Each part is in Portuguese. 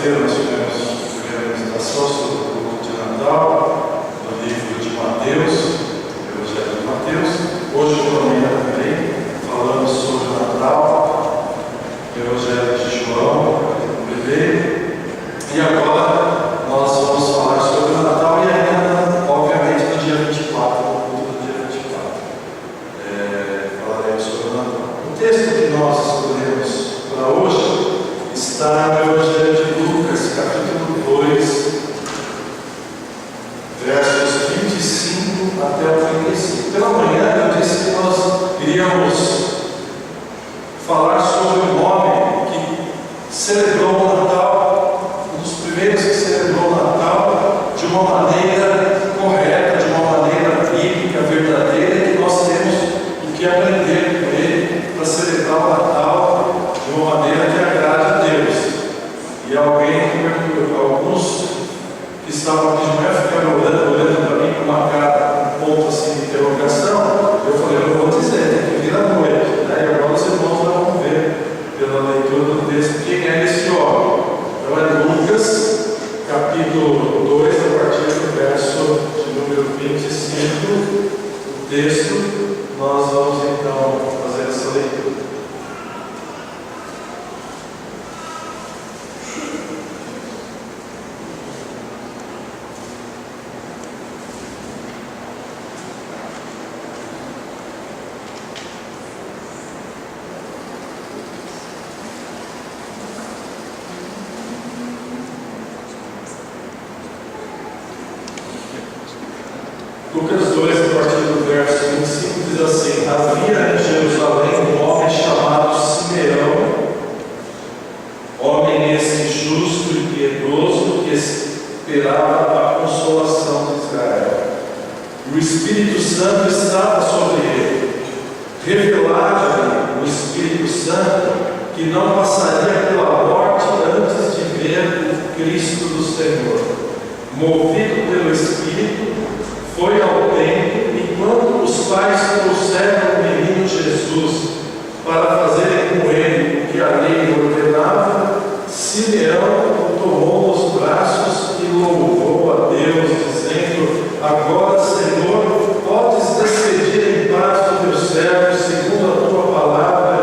Quarta-feira nós tivemos a primeira meditação sobre o culto de Natal, no livro de Mateus, Evangelho de Mateus. Hoje pela manhã também falamos sobre o Natal, Evangelho de João, o bebê. E agora nós vamos falar sobre o Natal e ainda, obviamente, no dia 24, no culto do dia 24. Falaremos sobre o Natal. O texto que nós escolhemos para hoje está no Evangelho de Lucas, capítulo 2, versos 25 até o 35. Pela manhã eu disse que nós iríamos falar sobre um homem que celebrou o Natal, um dos primeiros que celebrou o Natal de uma maneira correta, de uma maneira bíblica, verdadeira, e que nós temos o que aprender com ele para celebrar o Natal de uma maneira que agrade a Deus. E alguns que estavam aqui de manhã ficaram olhando para mim com uma cara, um ponto assim de interrogação. Eu falei, eu vou dizer, tem que vir à noite, né? E agora os irmãos vão ver pela leitura do texto quem é esse homem. Então é Lucas, capítulo 2, a partir do verso de número 25, o texto. Nós vamos então fazer essa leitura. Lucas 2, a partir do verso 25, diz assim: havia em Jerusalém um homem chamado Simeão, homem esse justo e piedoso, que esperava a consolação de Israel. E o Espírito Santo estava sobre ele. Revelava-lhe o Espírito Santo que não passaria pela morte antes de ver o Cristo do Senhor. Movido pelo Espírito, foi ao templo, e quando os pais trouxeram o menino Jesus para fazerem com ele o que a lei ordenava, Simeão o tomou nos braços e louvou a Deus, dizendo: agora, Senhor, podes despedir em paz o teu servo segundo a tua palavra,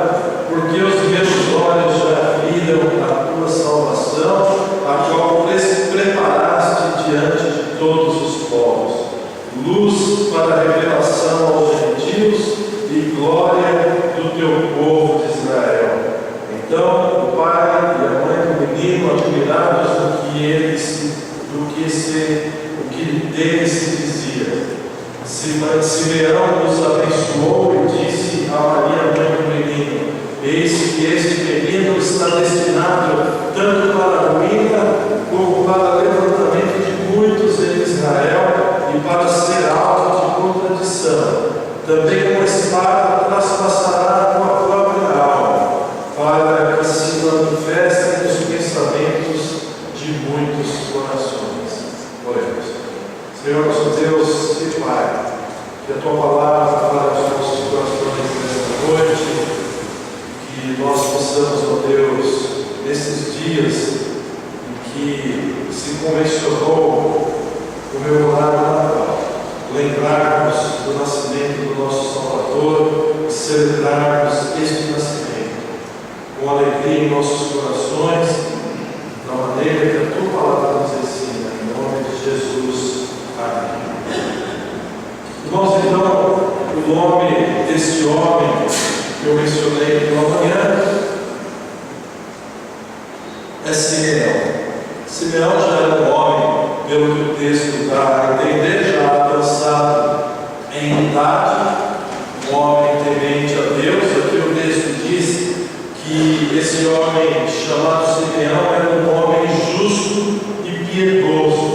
porque os meus olhos já viram a tua salvação, a qual preparaste diante de todos os povos, luz para a revelação aos gentios e glória do teu povo de Israel. Então o pai e a mãe do menino, admirados do que dele se dizia, Simeão os abençoou e disse a Maria, mãe do menino: eis que este menino está destinado tanto para a ruína como para o levantamento de muitos em Israel, e para ser alvo de contradição. Também com espada traspassará a tua própria alma, para que se manifestem os pensamentos de muitos corações. Oremos. Senhor nosso Deus e Pai, que a tua palavra fale aos nossos corações nesta noite, que nós possamos, ó Deus, nesses dias em que se convencionou comemorar o Natal, lembrarmos do nascimento do nosso Salvador e celebrarmos este nascimento com alegria em nossos corações, da maneira que a tua palavra nos ensina, em nome de Jesus. Amém. Irmãos, então, o nome deste homem que eu mencionei pela manhã é Simeão. Simeão já era um homem, pelo que o texto dá a entender, já avançado em idade, um homem temente a Deus. Aqui o texto diz que esse homem chamado Simeão era um homem justo e piedoso,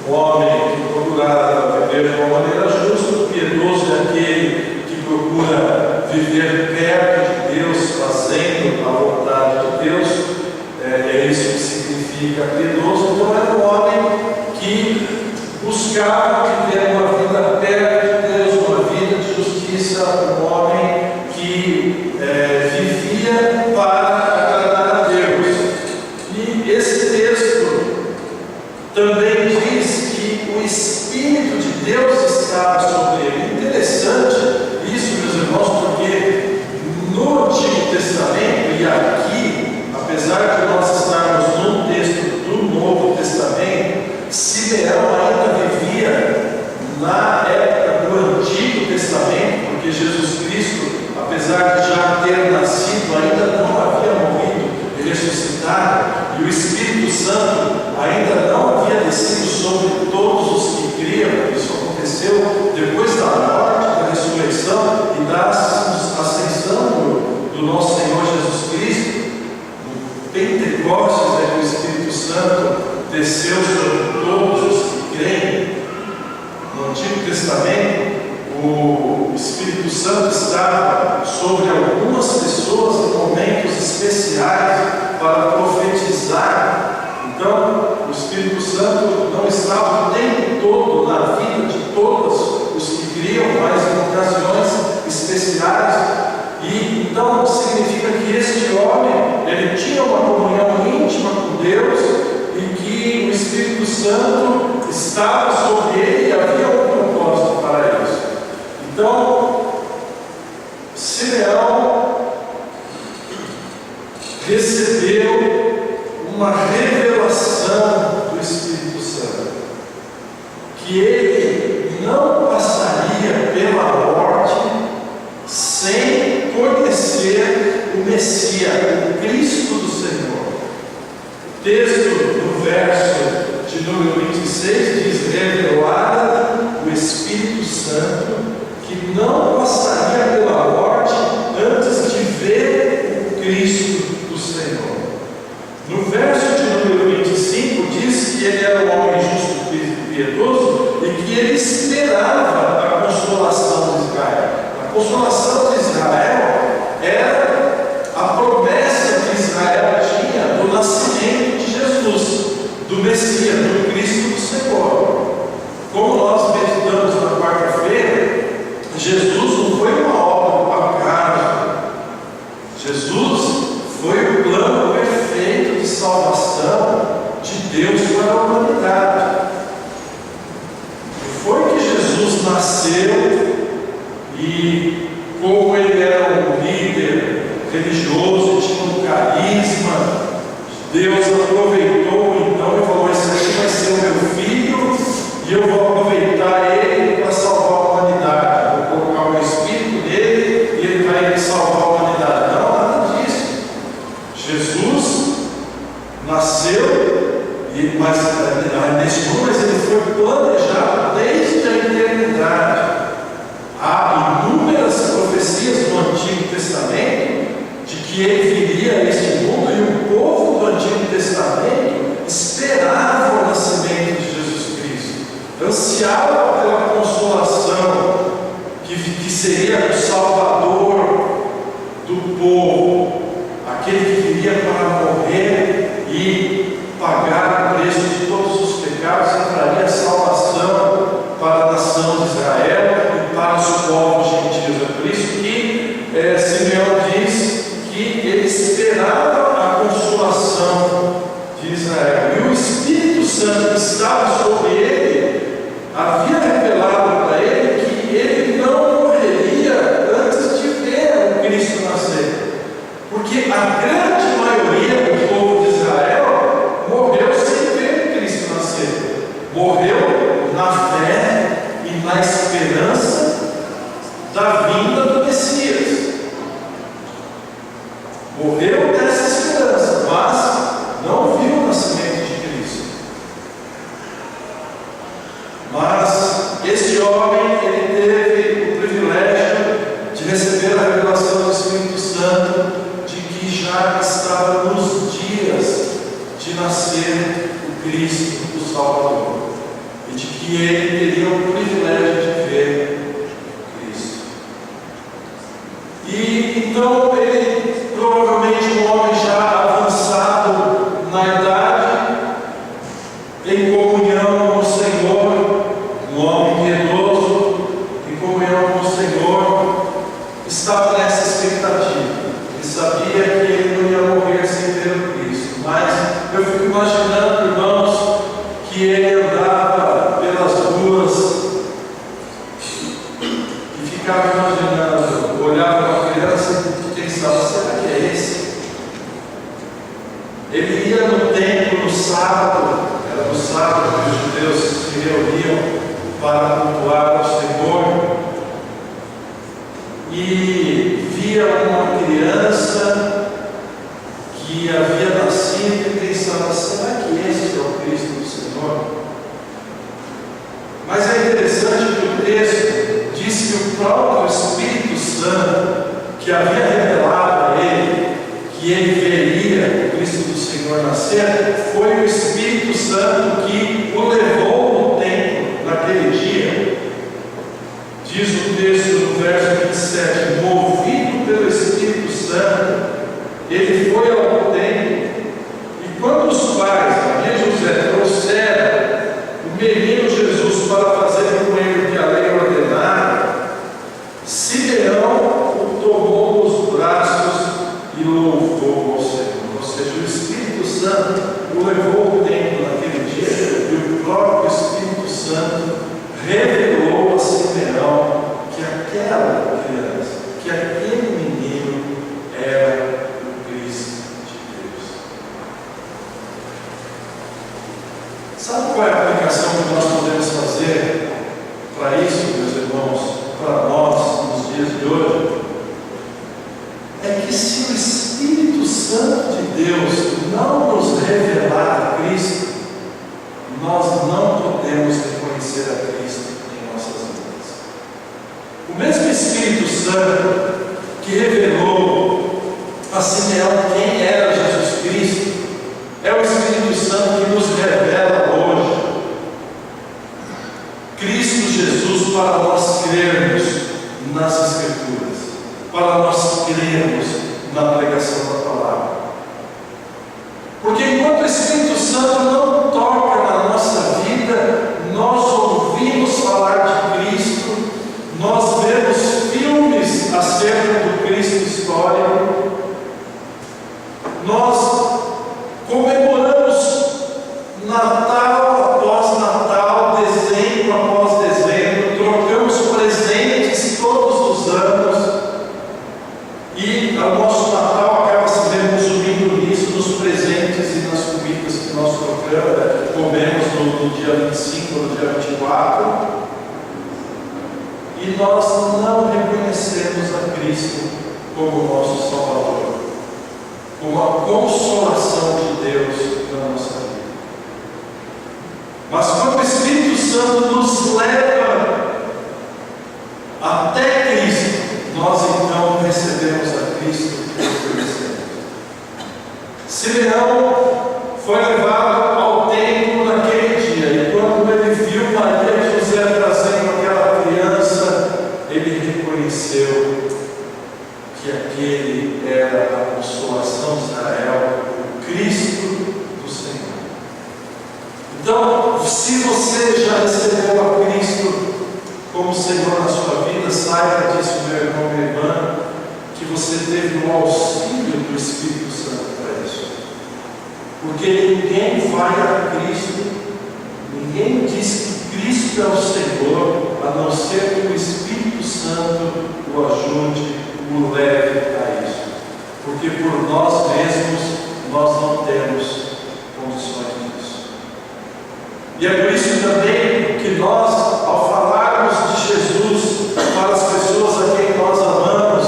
um homem que procurava viver de uma maneira justa. Piedoso é aquele que procura viver perto de Deus, fazendo a vontade de Deus. É isso que significa piedoso. Então era um homem que buscava viver uma vida perto de Deus, uma vida de justiça, um homem que vivia para agradar a Deus. E esse texto nada, e o Espírito Santo ainda não havia descido sobre todos os que criam. Isso aconteceu depois da morte, da ressurreição e da ascensão do nosso Senhor Jesus Cristo. No Pentecostes é que o Espírito Santo desceu sobre todos os que creem. No Antigo Testamento, o Espírito Santo estava sobre algumas pessoas em momentos especiais para profetizar. Então, o Espírito Santo não estava o tempo todo na vida de todos os que criam, mas em ocasiões especiais. E então significa que este homem, ele tinha uma comunhão íntima com Deus e que o Espírito Santo estava sobre ele e havia um propósito para isso. Então, Simeão recebeu uma revelação do Espírito Santo, que ele não passaria pela morte sem conhecer o Messias, o Cristo do Senhor. O texto no verso de número 26 diz: revelada o Espírito Santo, que não passaria pela morte antes de ver o Cristo do Senhor. No verso de número 25 diz que ele era um homem justo e piedoso e que ele esperava a consolação de Israel. A consolação de Israel era a promessa que Israel tinha do nascimento de Jesus, do Messias, do Cristo do Senhor. Como nós meditamos na quarta-feira, Jesus não foi uma obra do acaso. Jesus foi o plano perfeito de salvação de Deus para a humanidade. Foi que Jesus nasceu e, como ele era um líder religioso, tinha um carisma, Deus aproveitou então e falou: esse aqui vai ser o meu filho e eu vou aproveitar ele para salvar a humanidade. Vou colocar o meu espírito nele e ele vai salvar a humanidade. Não, nada disso. Jesus nasceu, mas nesse mundo ele foi planejado desde a eternidade. Há inúmeras profecias no Antigo Testamento de que ele viria a este mundo, e o povo do Antigo Testamento esperava o nascimento de Jesus Cristo, ansiava pela consolação que seria o Salvador do povo, aquele que viria para morrer e pagar o preço de todos os pecados e traria salvação para a nação de Israel e para os povos gentios. É por isso que Simeão diz que ele esperava a consolação de Israel. E o Espírito Santo que estava sobre ele havia revelado para ele que ele não morreria antes de ver o Cristo nascer. Porque a grande maioria do povo de Israel morreu sem ver o Cristo nascer. Morreu na fé e na esperança da vinda do Messias. Morreu nessa esperança, mas não viu o nascimento de Cristo. Mas este homem, ele teve o privilégio de receber a revelação do Espírito Santo de que já estava nos dias de nascer o Cristo, o Salvador, e de que ele teria o privilégio de ver Cristo. E então ele, provavelmente um homem já avançado na idade, em comunhão com o Senhor, um homem piedoso, em comunhão com o Senhor, estava nessa expectativa. Ele sabia que ele não ia morrer sem ver o Cristo, mas eu fico imaginando, irmãos, que ele andava pelas ruas e ficava imaginando, olhava para a criança e pensava: será que é esse? Ele ia no templo no sábado, era no sábado que os judeus se reuniam para cultuar ao Senhor, e via uma criança que havia nascido assim, ele pensava, será que esse é o Cristo do Senhor? Mas é interessante que o texto diz que o próprio Espírito Santo, que havia revelado a ele que ele veria o Cristo do Senhor nascer, foi o Espírito Santo que o levou no templo naquele dia. Diz o texto no verso 27, movido pelo Espírito Santo, ele foi ao templo, e quando os pais, Maria e José, trouxeram o menino Jesus para fazer com ele o que a lei ordenara, Simeão o tomou nos braços e louvou ao Senhor. Ou seja, o Espírito Santo o levou ao templo naquele dia, e o próprio Espírito Santo revelou a Simeão que aquela criança, que aquele menino era o Cristo de Deus. Sabe qual é a aplicação que nós podemos fazer para isso, meus irmãos, para nós, nos dias de hoje? É que se o Espírito Santo de Deus não nos revelar a Cristo, nós não podemos reconhecer a Cristo em nossas vidas. O mesmo Espírito Santo que revelou a Simeão quem era Jesus Cristo, é o Espírito Santo que nos revela hoje Cristo Jesus, para nós crermos nas Escrituras, para nós crermos na pregação da palavra. Porque enquanto o Espírito Santo não toca na nossa vida, nós ouvimos falar de Cristo, nós vemos filmes acerca do Cristo histórico, nós comemoramos Natal após Natal, dezembro após dezembro, trocamos presentes todos os anos, e o nosso Natal acaba se resumindo nisso, nos presentes e nas comidas que nós comemos no dia 25 ou no dia 24, e nós não reconhecemos a Cristo como nosso Salvador, como a consolação de Deus na nossa vida. Mas quando o Espírito Santo nos leva até Cristo, nós então recebemos a Cristo e reconhecemos. Simeão foi levado ao templo naquele dia, e quando ele viu Maria e José trazendo aquela criança, ele reconheceu que aquele era a consolação de Israel, o Cristo do Senhor. Então, se você já recebeu a Cristo como Senhor na sua vida, saiba disso, meu irmão, minha irmã, que você teve o auxílio do Espírito Santo para isso. Porque ninguém vai a Cristo, ninguém diz que Cristo é o Senhor, a não ser que o Espírito Santo o ajude, o leve a isso. Porque por nós mesmos, nós não temos condições disso. E é por isso também que nós, ao falarmos de Jesus para as pessoas a quem nós amamos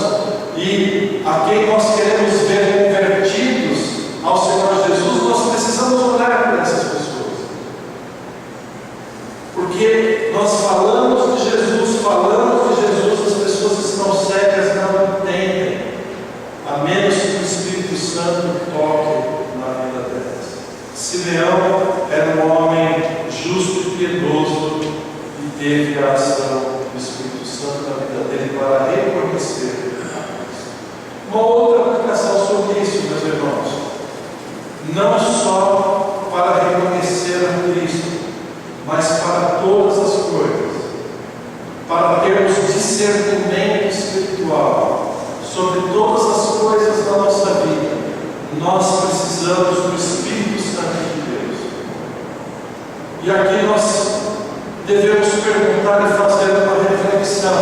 e a quem nós queremos ver convertidos ao Senhor Jesus, nós precisamos orar por essas pessoas. Porque nós falamos de Jesus, as pessoas estão cegas, não entendem, a menos que o Espírito Santo toque na vida delas. Simeão era um homem justo e piedoso e teve a ação do Espírito Santo na vida dele para reconhecer a Cristo. Uma outra aplicação sobre isso, meus irmãos, não só para reconhecer a Cristo, mas para todas as coisas, para termos discernimento espiritual sobre todas as coisas da nossa vida, nós precisamos do Espírito Santo de Deus. E aqui nós devemos perguntar e fazer uma reflexão.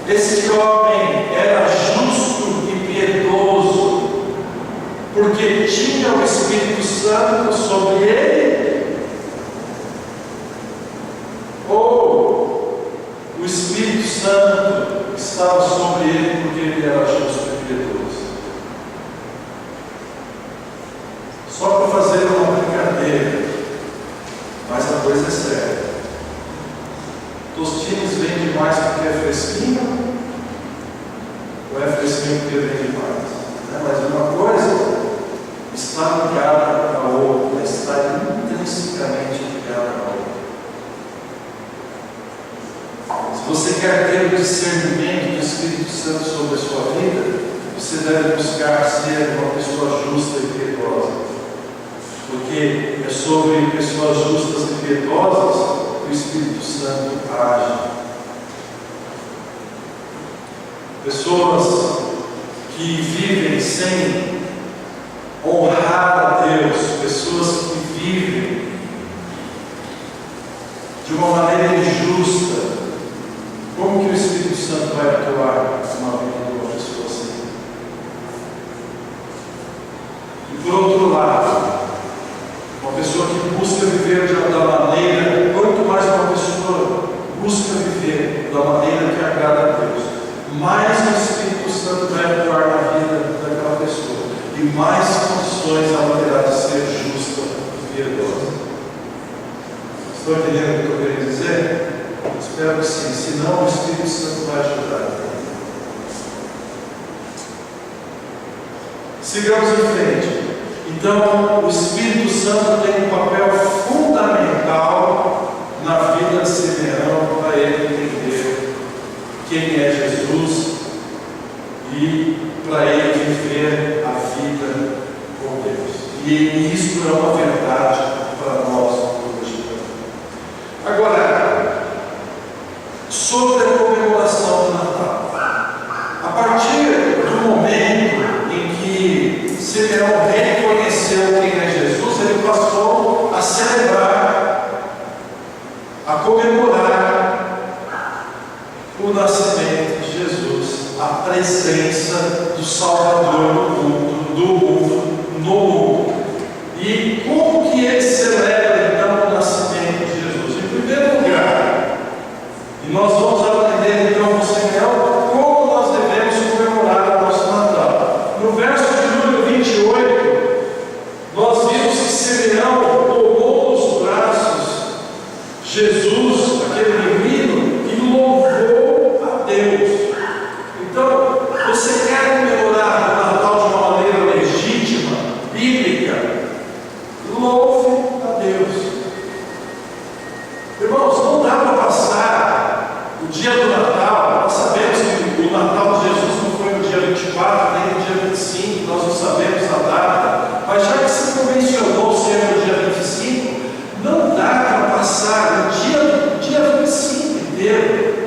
Esse homem era justo e piedoso porque tinha o Espírito Santo sobre ele? Ou o Espírito Santo estava sobre ele porque ele era justo e piedoso? só para fazer uma brincadeira, mas a coisa é séria. Tostines vende mais porque é fresquinho, ou é fresquinho porque vende mais? Mas uma coisa está ligada à outra, está intrinsecamente ligada à outra. Se você quer ter o discernimento do Espírito Santo sobre a sua vida, você deve buscar ser uma pessoa justa e piedosa, porque é sobre pessoas justas e piedosas que o Espírito Santo age. Pessoas que vivem sem honrar a Deus, pessoas que vivem de uma maneira injusta, como que o Espírito Santo vai atuar na vida de uma pessoa assim? E por outro lado, uma pessoa que busca viver da maneira, quanto mais uma pessoa busca viver da maneira que agrada a Deus, mais o Espírito Santo vai atuar na vida daquela pessoa e mais condições ela terá de ser justa e piedosa. Estão entendendo o que eu queria dizer? Espero que sim, senão o Espírito Santo vai ajudar. Sigamos em frente. Então, o Espírito Santo tem um papel fundamental na vida de Simeão para ele entender quem é Jesus e para ele viver a vida com Deus. E isso é uma verdade para nós hoje. Agora, sobre a comemoração do Natal. A partir do momento em que Simeão reconheceu quem é Jesus, ele passou a celebrar, a comemorar o nascimento de Jesus, a presença do Salvador no mundo. E como que ele celebra então o nascimento de Jesus? Em primeiro lugar, e nós vamos aprender então com Simeão como nós devemos comemorar o nosso Natal. No verso de número 28, nós vimos que Simeão tomou nos braços Jesus, aquele menino, e louvou a Deus. Então, você quer comemorar o Natal de uma maneira legítima, bíblica? Louve a Deus. Irmãos, não dá para passar o dia do Natal. Nós sabemos que o Natal de Jesus não foi no dia 24, nem no dia 25, nós não sabemos a data, mas já que se convencionou ser no dia 25, não dá para passar o dia 25 inteiro.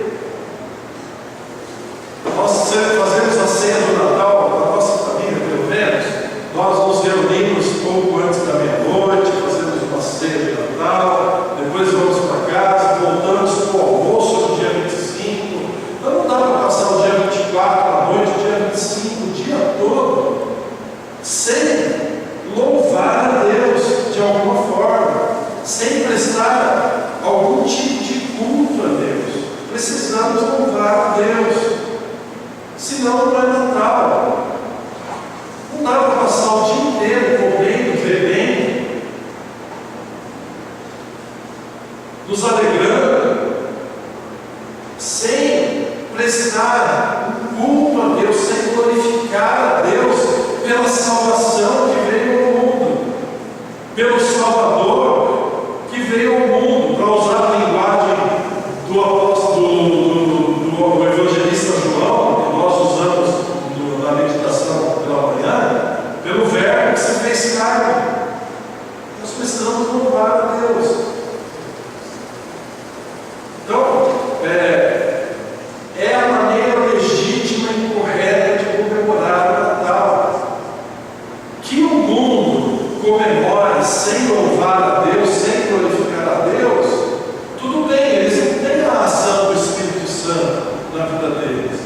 Nós fazemos a ceia do Natal na nossa família, pelo menos. Nós nos reunimos pouco antes da meia-noite, fazemos uma ceia de Natal, depois vamos para casa, voltamos para o almoço no dia 25. Então não dá para passar o dia 24 à noite, o dia 25, o dia todo, sem louvar a Deus de alguma forma, sem prestar algum tipo de culto a Deus. Precisamos louvar a Deus, senão não é Natal. Não dá para passar o dia inteiro comendo, bebendo, nos alegrando, sem prestar um culto a Deus, sem glorificar a Deus pela salvação que veio ao mundo, pelo Salvador que veio ao mundo, para usar a linguagem do apóstolo, do evangelista João, que nós usamos na meditação pela manhã, pelo verbo que se fez carne. Nós precisamos louvar a Deus. Então, é a maneira legítima e correta de comemorar o Natal. Que o mundo comemore sem louvar a Deus, sem glorificar a Deus, tudo bem, eles não têm a ação do Espírito Santo na vida deles,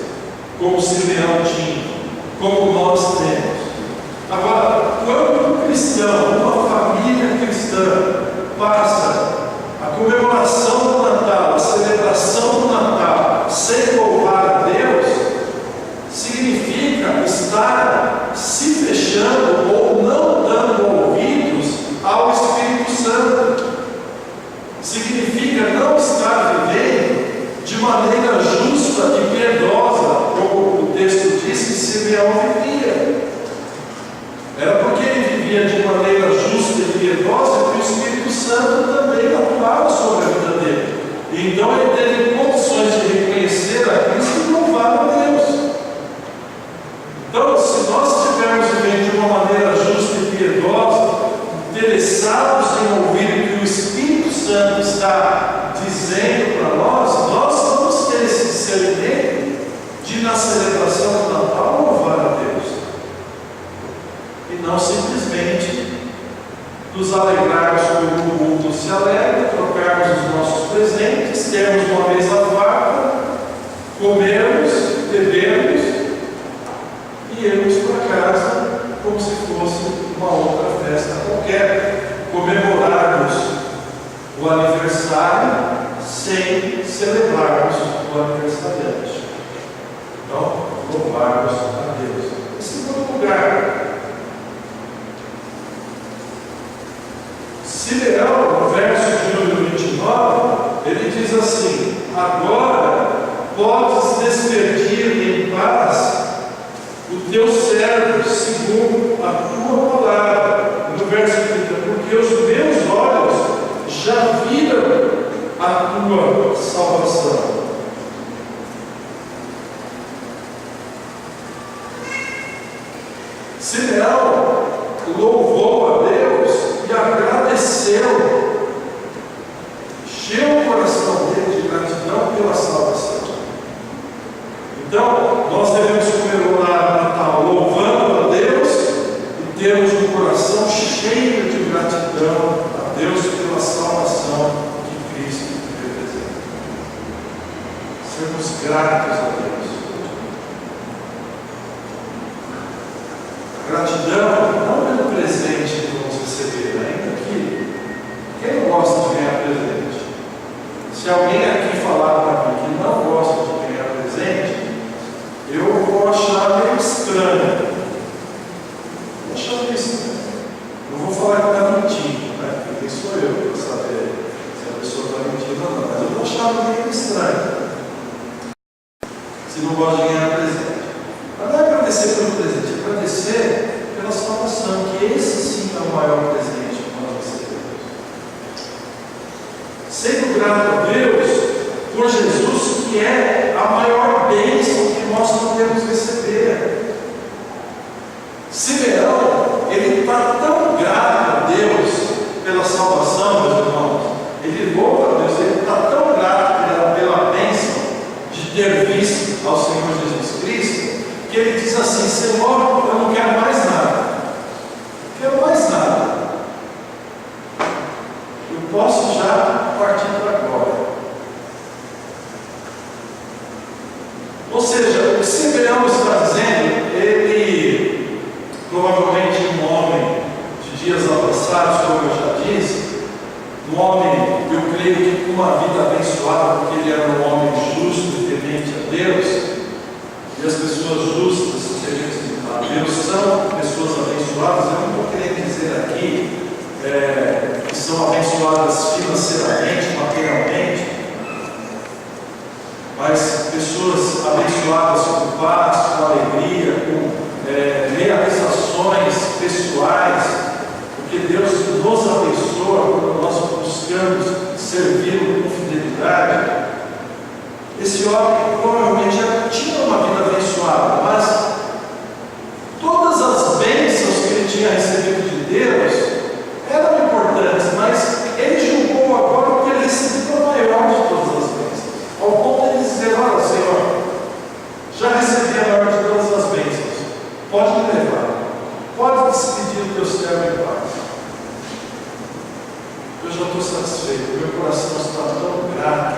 como Simeão tinha, como nós temos. Agora, quando um cristão, uma família cristã, passa a comemoração do Natal, a celebração do Natal, sem louvar a Deus, significa estar se fechando ou não dando ouvido piedosa que o Espírito Santo também atuava sobre a vida dele. Então ele teve condições de reconhecer a Cristo e louvar a Deus. Então, se nós estivermos vivendo de uma maneira justa e piedosa, interessados em ouvir o que o Espírito Santo está dizendo para nós, nós vamos ter esse discernimento de, na celebração do Natal, louvar a Deus. E não simplesmente nos alegrarmos como o mundo se alegra, trocarmos os nossos presentes, termos uma mesa farta, comermos, bebermos e irmos para casa como se fosse uma outra festa qualquer, comemorarmos o aniversário sem celebrarmos o aniversariante. Então, louvarmos a Deus. Em segundo lugar, Simeão, no verso de número 29, ele diz assim: agora podes despedir em paz o teu servo segundo a tua palavra. No verso 30, porque os meus olhos já viram a tua salvação. Simeão louvou a Deus e agradeceu, encheu o coração dele de gratidão pela salvação. Então, nós devemos comemorar o Natal louvando a Deus e termos um coração cheio de gratidão a Deus pela salvação que Cristo representa. Sermos gratos a Deus. Gratidão não pelo presente que vamos receber, ainda que quem não gosta de ganhar presente? Se alguém aqui falar para mim que não gosta de ganhar presente, eu vou achar meio estranho. Vou achar meio estranho. Não vou falar que está mentindo, né? Porque quem sou eu para saber se a pessoa está mentindo ou não. Mas eu vou achar meio estranho se não gosta de ganhar presente. Mas não é agradecer pelo presente, é agradecer pela salvação, que esse sim é o maior presente que nós recebemos. Sendo grato a Deus por Jesus, que é a maior bênção que nós podemos receber. Simeão, ele está tão grato a Deus pela salvação, meus irmãos, ele louva a Deus, ele está tão grato pela bênção de ter visto ao Senhor Jesus Cristo, que ele diz assim: Senhor, eu não quero mais nada, não quero mais nada, eu posso já partir para a glória. Ou seja, o que Simeão está dizendo, ele, provavelmente um homem de dias avançados, como eu já disse, um homem, eu creio que com uma vida abençoada, porque ele era um homem justo e temente a Deus. E as pessoas justas, tementes a Deus, são pessoas abençoadas. Eu não estou querendo dizer aqui que são abençoadas financeiramente, materialmente, mas pessoas abençoadas com paz, com alegria, com realizações pessoais, porque Deus nos abençoa quando nós buscamos servi-lo com fidelidade. Esse homem provavelmente já tinha uma vida abençoada, mas todas as bênçãos que ele tinha recebido de Deus eram importantes, mas ele julgou agora que ele recebeu a maior de todas as bênçãos, ao ponto de dizer: olha, Senhor, já recebi a maior de todas as bênçãos, pode me levar, pode despedir do teu servo em paz. Eu já estou satisfeito, meu coração está tão grato,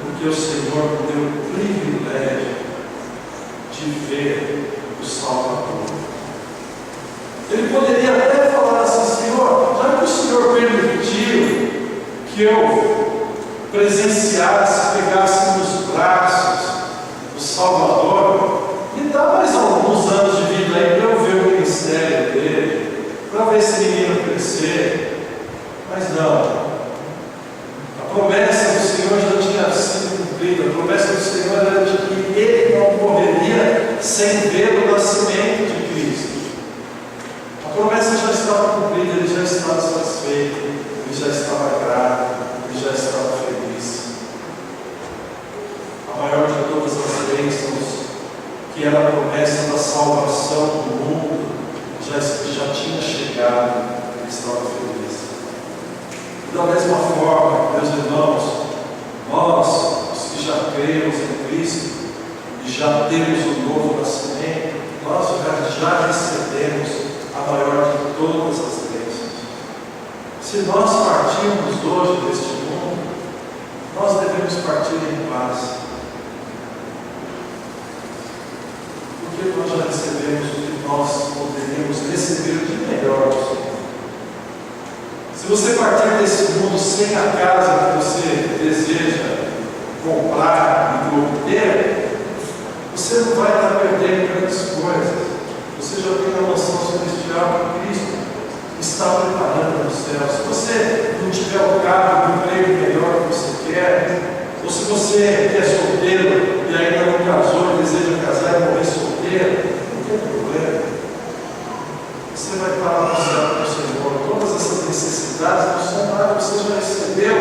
porque o Senhor me deu o privilégio de ver o Salvador. Ele poderia até falar assim: Senhor, já que o Senhor permitiu que eu presenciasse, pegasse nos braços o Salvador, me dá mais alguns anos de vida aí para eu ver o ministério dele, para ver esse menino crescer. Mas não. A promessa do Senhor já tinha sido cumprida. A promessa do Senhor era de que ele não morreria sem ver o nascimento de Cristo. A promessa já estava cumprida, ele já estava estava feliz. E da mesma forma, meus irmãos, nós, os que já cremos em Cristo e já temos o novo nascimento, nós já recebemos a maior de todas as bênçãos. Se nós partirmos hoje deste mundo, nós devemos partir em paz. Porque nós já recebemos o que nós poderíamos receber de melhor do Senhor. Se você partir desse mundo sem a casa que você deseja comprar e obter, você não vai estar perdendo grandes coisas. Você já tem a noção celestial que Cristo está preparando no céu. Se você não tiver o carro, o emprego melhor que você quer, ou se você é solteiro e ainda não casou e deseja casar e morrer solteiro, não tem problema. Você vai estar no céu com o Senhor. Todas essas necessidades não são nada. Você já recebeu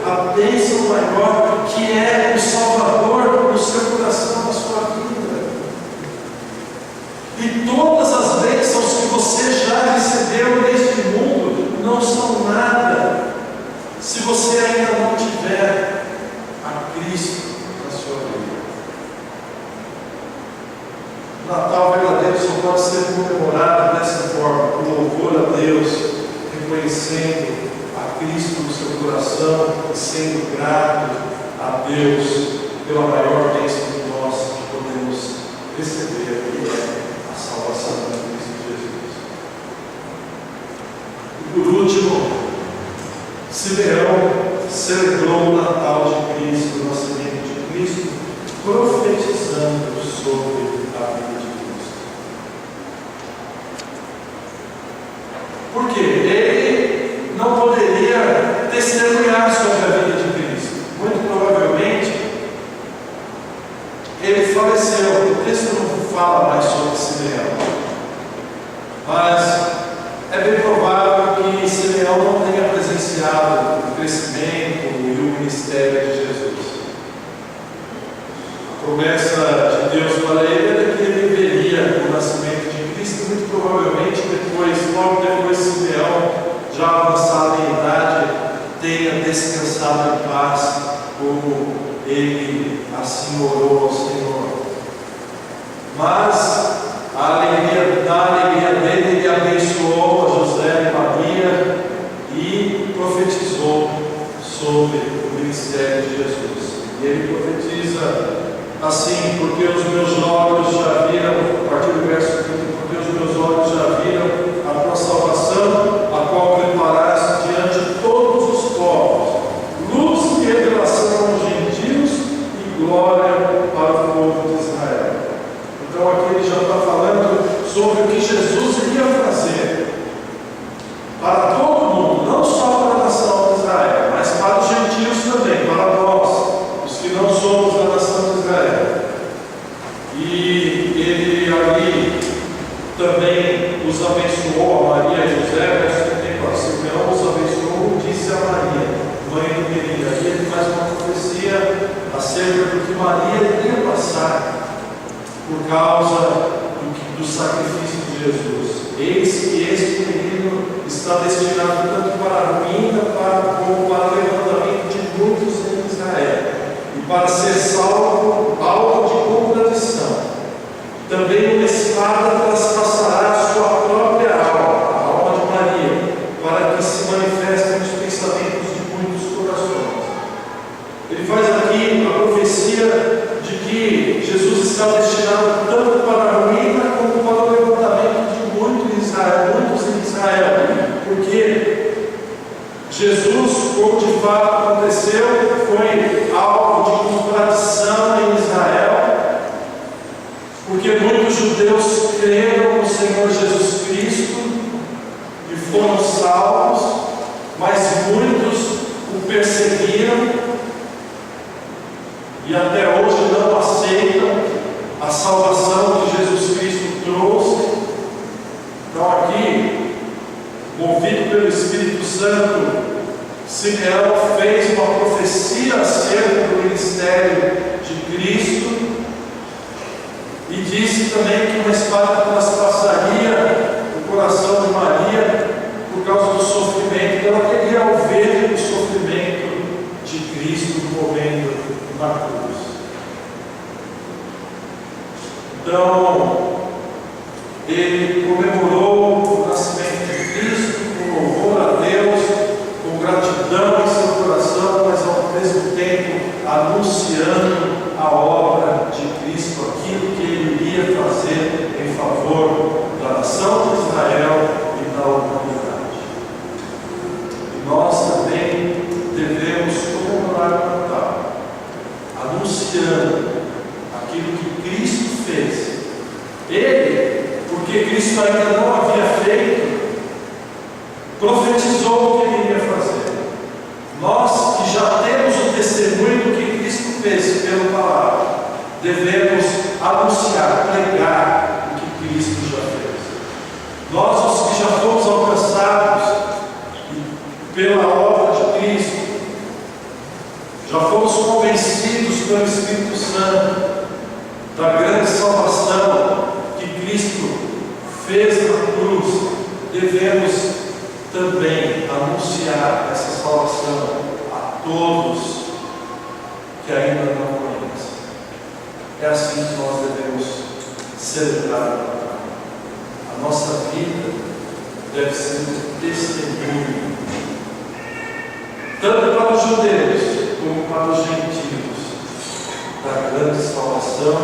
a bênção maior que é o Salvador no seu coração, na sua vida. E todas as bênçãos que você já recebeu neste mundo não são nada se você ainda não tiver a Cristo na sua vida. O Natal verdadeiro só pode ser comemorado dessa forma, com louvor a Deus, reconhecendo a Cristo no seu coração e sendo grato a Deus pela maior bênção que nós podemos receber, que é a salvação de Cristo Jesus. E por último, Simeão celebrou o Natal de Cristo, o nascimento de Cristo, profetizando sobre a vida de Cristo. Por quê? Ele não poderia testemunhar sobre a vida de Cristo. Muito provavelmente, ele faleceu. O texto não fala mais sobre Simeão, mas é bem provável que Simeão não tenha presenciado o crescimento e o ministério de Jesus. A promessa de Deus para ele era que ele veria o nascimento de Cristo. Muito provavelmente logo depois Simeão, já avançado em idade, tenha descansado em paz, como ele assim orou ao Senhor. Mas da alegria dele, ele abençoou a José e Maria e profetizou sobre o ministério de Jesus. E ele profetiza assim: porque os meus olhos já viram, a partir do verso 30, porque os meus olhos já viram a tua salvação, a qual preparaste diante de todos os povos, luz e revelação aos gentios e glória para o povo de Israel. Então aqui ele já está falando sobre o que Jesus iria fazer para todo mundo, não só para a nação de Israel, mas para os gentios também, para nós, os que não somos da nação de Israel. E ele ali também os abençoou, a Maria e José, verso 34, Simeão os abençoou, disse a Maria, mãe do menino. Aqui ele faz uma profecia acerca do que Maria iria passar por causa do sacrifício de Jesus. Eis que este menino está destinado tanto para a ruína como para o levantamento de muitos em Israel, e para ser salvo alvo de contradição. Também uma espada traspassará a sua própria alma, a alma de Maria, para que se manifestem os pensamentos de muitos corações. Ele faz aqui a profecia de que Jesus está destinado tanto para a ruína como para o levantamento de muitos em Israel, porque Jesus, como de fato aconteceu, foi alvo de contradição em Israel, porque muitos judeus creram no Senhor Jesus Cristo e foram salvos, mas muitos o perseguiram e até hoje não aceitam a salvação que Jesus Cristo trouxe. Então aqui, movido pelo Espírito Santo, Simeão fez uma profecia acerca do ministério de Cristo e disse também que uma espada traspassaria o coração de Maria, por causa do sofrimento, ela queria ver o sofrimento de Cristo morrendo na cruz. Então, ele comemorou o nascimento de Cristo com louvor a Deus, com gratidão em seu coração, mas ao mesmo tempo anunciando a obra de Cristo, aquilo que ele iria fazer em favor da nação de Israel e da humanidade. E nós também devemos comemorar o Natal, anunciando aquilo que Cristo fez. Ele, porque Cristo ainda não havia feito, profetizou o que ele iria fazer. Nós que já temos o testemunho do que Cristo fez pela palavra, devemos anunciar, pregar o que Cristo já fez. Nós, os que já fomos alcançados pela obra de Cristo, já fomos convencidos pelo Espírito Santo da grande salvação que Cristo fez na cruz, devemos também anunciar essa salvação a todos que ainda não conhecem. É assim que nós devemos celebrar o Natal. A nossa vida deve ser um testemunho, tanto para os judeus como para os gentios, da grande salvação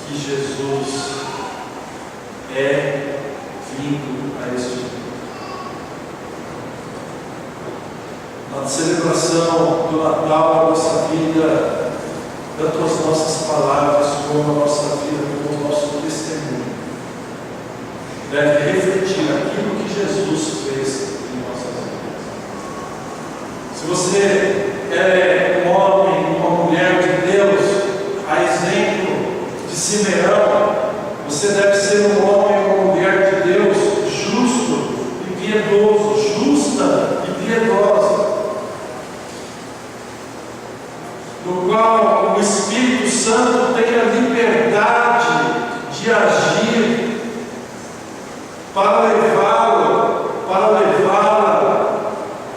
que Jesus é vindo a este mundo. Na celebração do Natal, a nossa vida, tanto as nossas palavras como a nossa vida, como o nosso testemunho, deve refletir aquilo que Jesus fez em nossas vidas. Se você é um homem, uma mulher de Deus, a exemplo de Simeão, você deve ser um homem ou uma mulher de Deus justo e piedoso, justa e piedosa, no qual o Espírito Santo tem a liberdade de agir para levá-la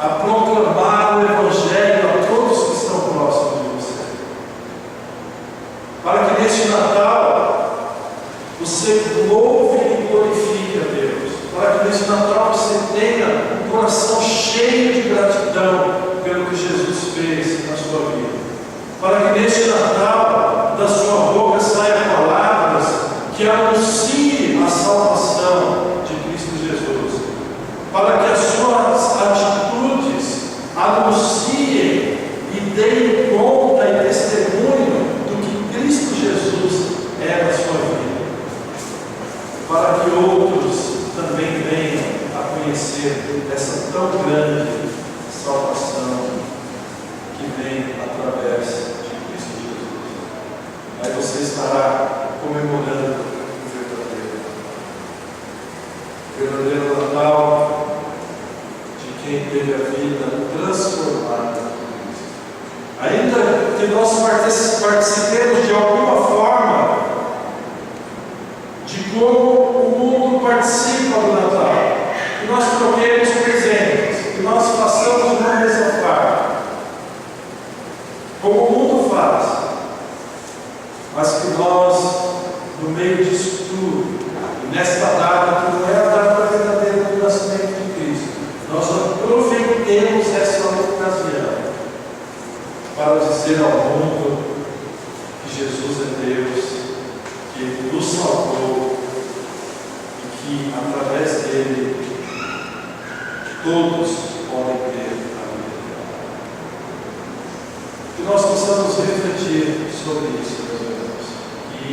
a proclamar o Evangelho a todos que estão próximos de você. Para que neste Natal você louve e glorifique a Deus. Para que neste Natal você tenha um coração cheio de gratidão pelo que Jesus fez na sua vida. Para que neste Natal da sua boca saiam palavras que anunciem a salvação de Cristo Jesus. Para que as suas atitudes anunciem e deem conta e testemunho do que Cristo Jesus é na sua vida. Para que outros também venham a conhecer essa tão grande salvação que vem através de Cristo Jesus. Aí você estará comemorando o verdadeiro Natal de quem teve a vida transformada por Cristo. Ainda que nós participemos de alguma forma de como o mundo participa do Natal, que nós troquemos presentes, que nós façamos uma mesma parte, como o mundo faz, mas que nós, no meio disso tudo, e nesta data, que não é a data verdadeira do nascimento de Cristo, nós aproveitemos essa ocasião para dizer ao mundo que Jesus é Deus, que Ele nos salvou e que, através dele, todos podem ter a vida eterna. Que nós possamos refletir sobre isso, meus irmãos, e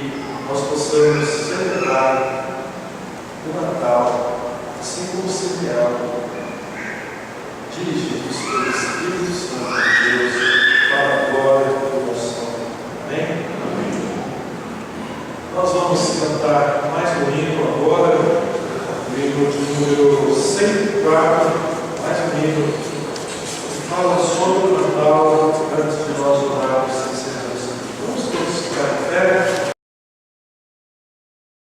nós possamos celebrar o Natal, assim como Simeão, dirigidos pelo Espírito Santo de Deus, para a glória do nosso nome. Amém? Nós vamos cantar mais um hino